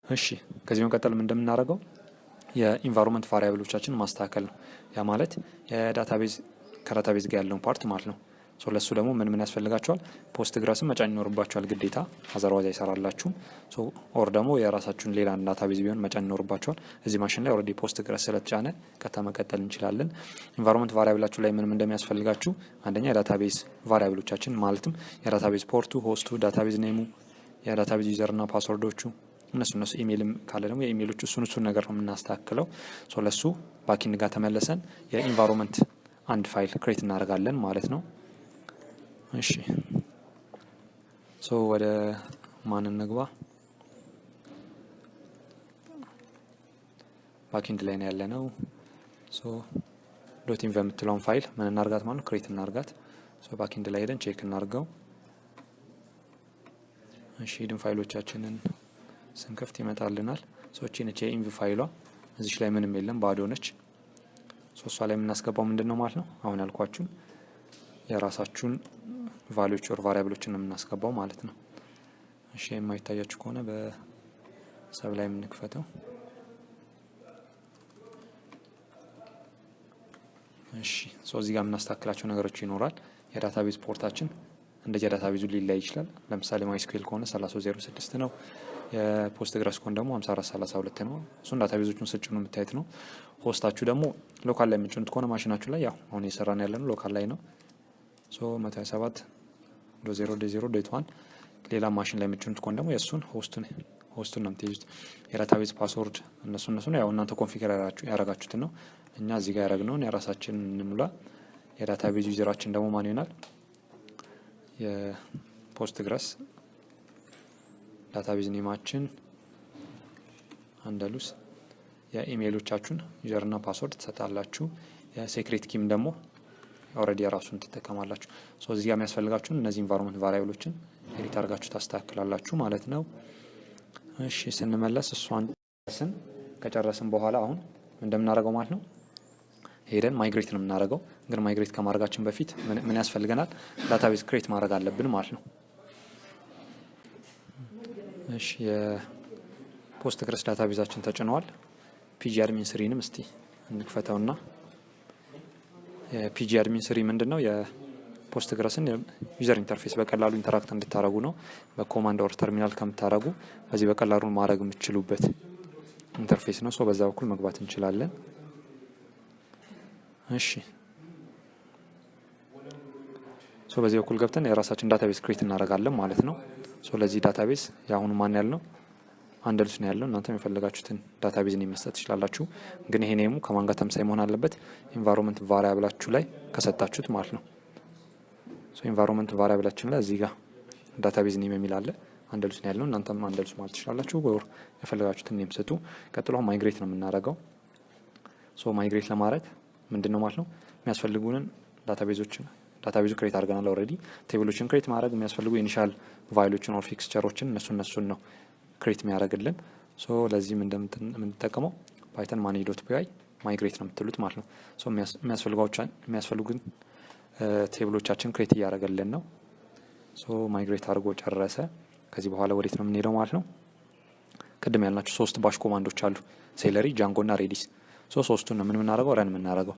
እሺ ከዚህ በመቀጠል እንደምናደርገው የኢንቫይሮንመንት ቫሪያብሎቻችን ማስተካከል ነው። ያ ማለት የዳታቤዝ ከዳታቤዝ ጋር ያለውን ፓርት ማለት ነው። ሶ ለሱ ደግሞ ምን ያስፈልጋቸዋል? ፖስትግረስን መጫን ይኖርባቸዋል ግዴታ፣ አዘርዋይዝ አይሰራላችሁም። ሶ ኦር ደግሞ የራሳችሁን ሌላ ዳታቤዝ ቢሆን መጫን ይኖርባቸዋል። እዚህ ማሽን ላይ ኦልሬዲ ፖስትግረስ ስለተጫነ ቀጥታ መቀጠል እንችላለን። ኢንቫይሮንመንት ቫሪያብላችሁ ላይ ምን እንደሚያስፈልጋችሁ አንደኛ የዳታቤዝ ቫሪያብሎቻችን ማለትም የዳታቤዝ ፖርቱ፣ ሆስቱ፣ ዳታቤዝ ኔሙ፣ የዳታቤዝ ዩዘርና ፓስወርዶቹ እነሱ ኢሜይልም ካለ ደግሞ የኢሜይሎቹ እሱን ነገር ነው የምናስተካክለው። ሶ ለሱ ባኪንድ ጋር ተመለሰን የኢንቫይሮንመንት አንድ ፋይል ክሬት እናደርጋለን ማለት ነው። እሺ ሶ ወደ ማን እንግባ? ባኪንድ ላይ ነው ያለነው። ሶ ዶት ኢንቭ የምትለውን ፋይል ምን እናርጋት ማለት ነው? ክሬት እናርጋት። ሶ ባኪንድ ላይ ሄደን ቼክ እናርገው። እሺ ሂድን ፋይሎቻችንን ስንከፍት ይመጣልናል። ሶ እቺ ነች የኢንቭ ፋይሏ። እዚች ላይ ምንም የለም ባዶ ነች። ሶ እሷ ላይ የምናስገባው ምንድነው ማለት ነው? አሁን ያልኳችሁን የራሳችሁን ቫልዩዎች ኦር ቫሪያብሎችን ነው የምናስገባው ማለት ነው። እሺ የማይታያችሁ ከሆነ በሰብ ላይ የምንከፈተው። እሺ ሶ እዚህ ጋር የምናስተካክላቸው ነገሮች ይኖራል። የዳታቤዝ ፖርታችን እንደ ዳታቤዙ ሊለያይ ይችላል። ለምሳሌ ማይስኩዌል ከሆነ 3306 ነው። የፖስትግረስ ከሆነ ደግሞ 5432 ነው። እሱን ዳታቤዞቹን ስጭኑ የምታዩት ነው። ሆስታችሁ ደግሞ ሎካል ላይ የምትጭኑት ከሆነ ማሽናችሁ ላይ ያው አሁን እየሰራን ያለነው ሎካል ላይ ነው። ሶ 127.0.0.1 ሌላ ማሽን ላይ የምትጭኑት ከሆነ ደግሞ የእሱን ሆስቱን ነው የምትይዙት። የዳታቤዝ ፓስወርድ እነሱ ነው ያው እናንተ ኮንፊገር ያረጋችሁትን ነው። እኛ እዚህ ጋር ያረግነውን የራሳችንን እንሙላ። የዳታቤዝ ዩዘራችን ደግሞ ማን ይሆናል? የፖስትግረስ ዳታቤዝ ኔማችን አንዳሉስ። የኢሜይሎቻችሁን ዩዘርና ፓስወርድ ትሰጣላችሁ። የሴክሬት ኪም ደግሞ ኦልሬዲ የራሱን ትጠቀማላችሁ። ሶ እዚህ ጋር የሚያስፈልጋችሁን እነዚህ ኢንቫይሮንመንት ቫሪያብሎችን ኤዲት አድርጋችሁ ታስተካክላላችሁ ማለት ነው። እሺ ስንመለስ እሷን ከጨረስን በኋላ አሁን እንደምናደርገው ማለት ነው ሄደን ማይግሬት ነው የምናደርገው። ግን ማይግሬት ከማድረጋችን በፊት ምን ያስፈልገናል? ዳታቤዝ ክሬት ማድረግ አለብን ማለት ነው። እሺ የፖስትግረስ ዳታቤዛችን ተጭኗል። ፒጂ አድሚን ስሪንም እስቲ እንክፈተውና የፒጂ አድሚን ስሪ ምንድነው? የፖስትግረስን ዩዘር ኢንተርፌስ በቀላሉ ኢንተራክት እንድታረጉ ነው። በኮማንድ ኦር ተርሚናል ከምታረጉ በዚህ በቀላሉ ማድረግ የምትችሉበት ኢንተርፌስ ነው። ሶ በዛ በኩል መግባት እንችላለን። እሺ ሶ በዚህ በኩል ገብተን የራሳችን ዳታቤዝ ክሬት እናደርጋለን ማለት ነው። ሶ ለዚህ ዳታቤዝ ያሁኑ ማን ያልነው አንደልስ ነው ያለው። እናንተ የፈለጋችሁትን ዳታቤዝ ነው መስጠት ትችላላችሁ። ግን ይሄ ኔሙ ከማን ጋር ተመሳሳይ መሆን አለበት? ኢንቫይሮንመንት ቫሪያብላችሁ ላይ ከሰጣችሁት ማለት ነው። ሶ ኢንቫይሮንመንት ቫሪያብላችን ላይ እዚህ ጋር ዳታቤዝ ኔም የሚል አለ። አንደልስ ነው ያለው። እናንተም አንደልስ ማለት ትችላላችሁ ወይ የፈለጋችሁትን ኔም ስጡ። ቀጥሎ ማይግሬት ነው የምናደርገው። ሶ ማይግሬት ለማድረግ ምንድነው ማለት ነው የሚያስፈልጉንን ዳታቤዙ ክሬት አድርገናል ኦልሬዲ። ቴብሎችን ክሬት ማድረግ የሚያስፈልጉ ኢኒሻል ቫልዩዎችን ኦር ፊክስቸሮችን እነሱን ነው ክሬት የሚያደርግልን። ሶ ለዚህም እንደምንጠቀመው ፓይተን manage.py ማይግሬት ነው የምትሉት ማለት ነው። ሶ የሚያስፈልጉን ቴብሎቻችን ክሬት እያደረገልን ነው። ሶ ማይግሬት አድርጎ ጨረሰ። ከዚህ በኋላ ወዴት ነው የምንሄደው ማለት ነው? ቅድም ያልናቸው 3 ባሽ ኮማንዶች አሉ፣ ሴለሪ፣ ጃንጎ እና ሬዲስ። ሶ ሶስቱን ነው ምን የምናደርገው? ረን የምናደርገው።